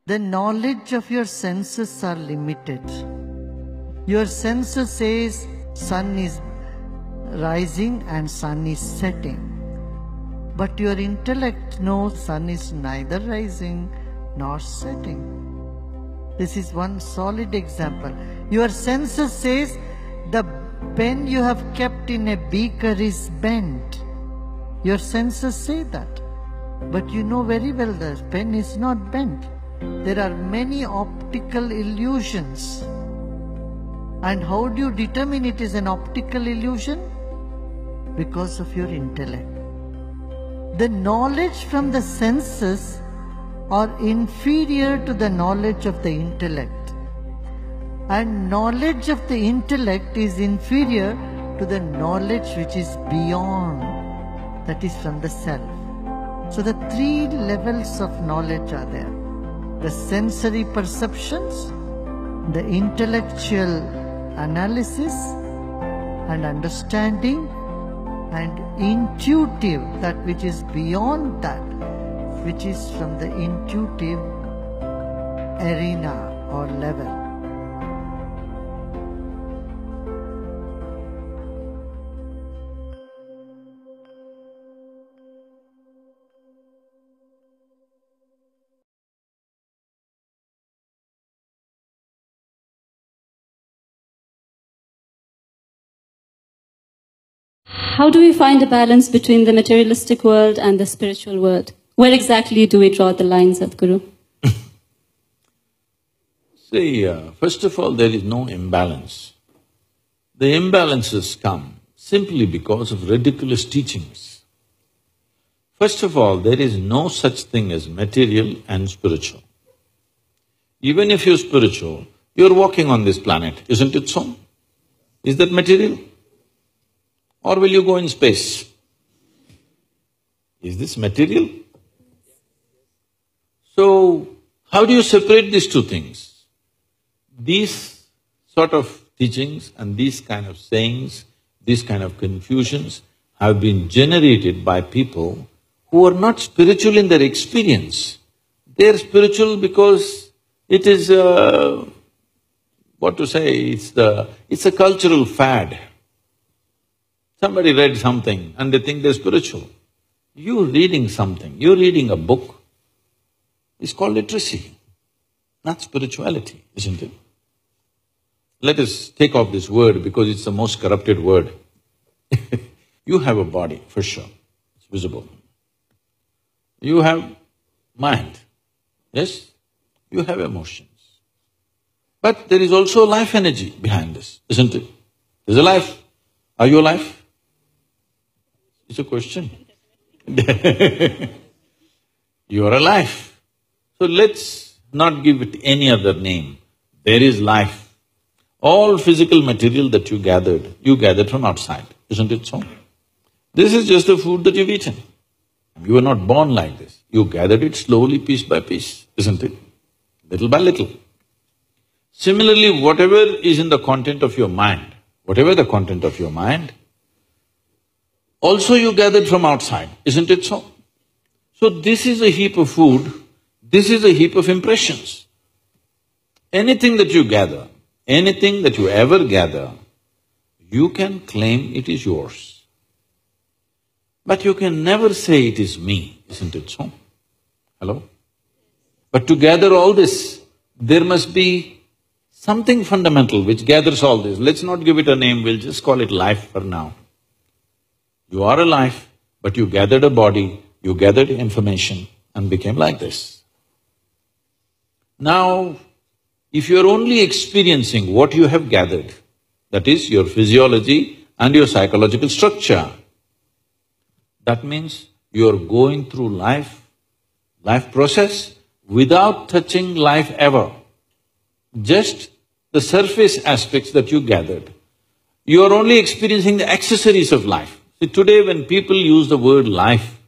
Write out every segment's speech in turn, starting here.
the knowledge of your senses are limited. Your senses says sun is rising and sun is setting. But your intellect knows sun is neither rising nor setting. This is one solid example. Your senses says the pen you have kept in a beaker is bent. Your senses say that. But you know very well the pen is not bent. There are many optical illusions. And how do you determine it is an optical illusion? Because of your intellect. The knowledge from the senses are inferior to the knowledge of the intellect. And knowledge of the intellect is inferior to the knowledge which is beyond, that is from the self. So the three levels of knowledge are there. The sensory perceptions, the intellectual analysis and understanding, and intuitive, that which is beyond that, which is from the intuitive arena or level. How do we find a balance between the materialistic world and the spiritual world? Where exactly do we draw the line, Sadhguru? See, first of all, there is no imbalance. The imbalances come simply because of ridiculous teachings. First of all, there is no such thing as material and spiritual. Even if you're spiritual, you're walking on this planet, isn't it so? Is that material? Or will you go in space? Is this material? So, how do you separate these two things? These sort of teachings and these kind of sayings, these kind of confusions have been generated by people who are not spiritual in their experience. They are spiritual because it is it's a cultural fad. Somebody read something and they think they're spiritual. You're reading something, you're reading a book, it's called literacy, not spirituality, isn't it? Let us take off this word because it's the most corrupted word. You have a body, for sure, it's visible. You have mind, yes? You have emotions. But there is also life energy behind this, isn't it? There's a life. Are you alive? It's a question. You are alive. So let's not give it any other name. There is life. All physical material that you gathered from outside, isn't it so? This is just the food that you've eaten. You were not born like this. You gathered it slowly, piece by piece, isn't it? Little by little. Similarly, whatever is in the content of your mind, whatever the content of your mind, also you gathered from outside, isn't it so? So this is a heap of food, this is a heap of impressions. Anything that you gather, anything that you ever gather, you can claim it is yours. But you can never say it is me, isn't it so? Hello? But to gather all this, there must be something fundamental which gathers all this. Let's not give it a name, we'll just call it life for now. You are alive, but you gathered a body, you gathered information and became like this. Now, if you're only experiencing what you have gathered, that is your physiology and your psychological structure, that means you're going through life process without touching life ever. Just the surface aspects that you gathered. You are only experiencing the accessories of life. See, today when people use the word life,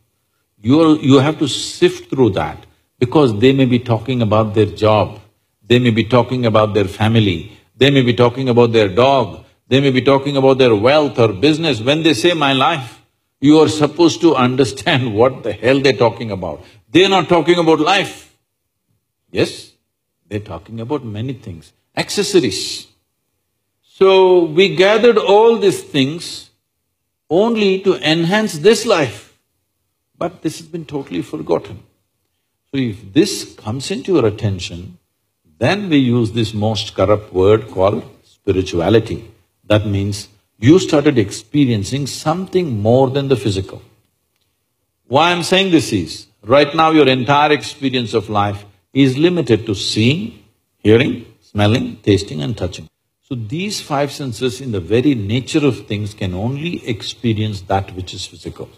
you have to sift through that because they may be talking about their job, they may be talking about their family, they may be talking about their dog, they may be talking about their wealth or business. When they say my life, you are supposed to understand what the hell they're talking about. They're not talking about life. Yes? They're talking about many things, accessories. So we gathered all these things only to enhance this life, but this has been totally forgotten. So if this comes into your attention, then we use this most corrupt word called spirituality. That means you started experiencing something more than the physical. Why I'm saying this is, right now your entire experience of life is limited to seeing, hearing, smelling, tasting and touching. So these five senses in the very nature of things can only experience that which is physical.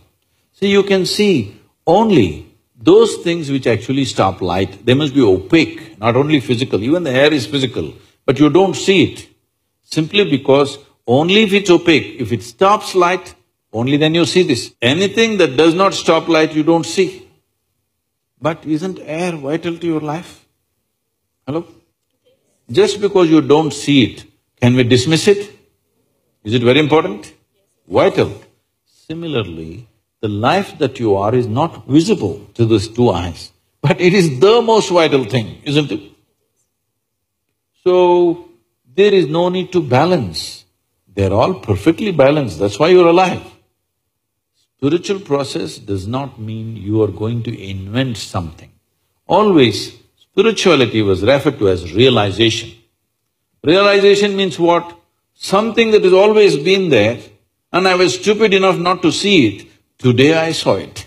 See, you can see only those things which actually stop light. They must be opaque, not only physical, even the air is physical, but you don't see it. Simply because only if it's opaque, if it stops light, only then you see this. Anything that does not stop light, you don't see. But isn't air vital to your life? Hello? Just because you don't see it, can we dismiss it? Is it very important? Vital. Similarly, the life that you are is not visible to these two eyes, but it is the most vital thing, isn't it? So, there is no need to balance. They're all perfectly balanced, that's why you're alive. Spiritual process does not mean you are going to invent something. Always, spirituality was referred to as realization. Realization means what? Something that has always been there and I was stupid enough not to see it, today I saw it.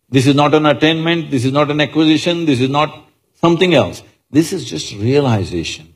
This is not an attainment, this is not an acquisition, this is not something else. This is just realization.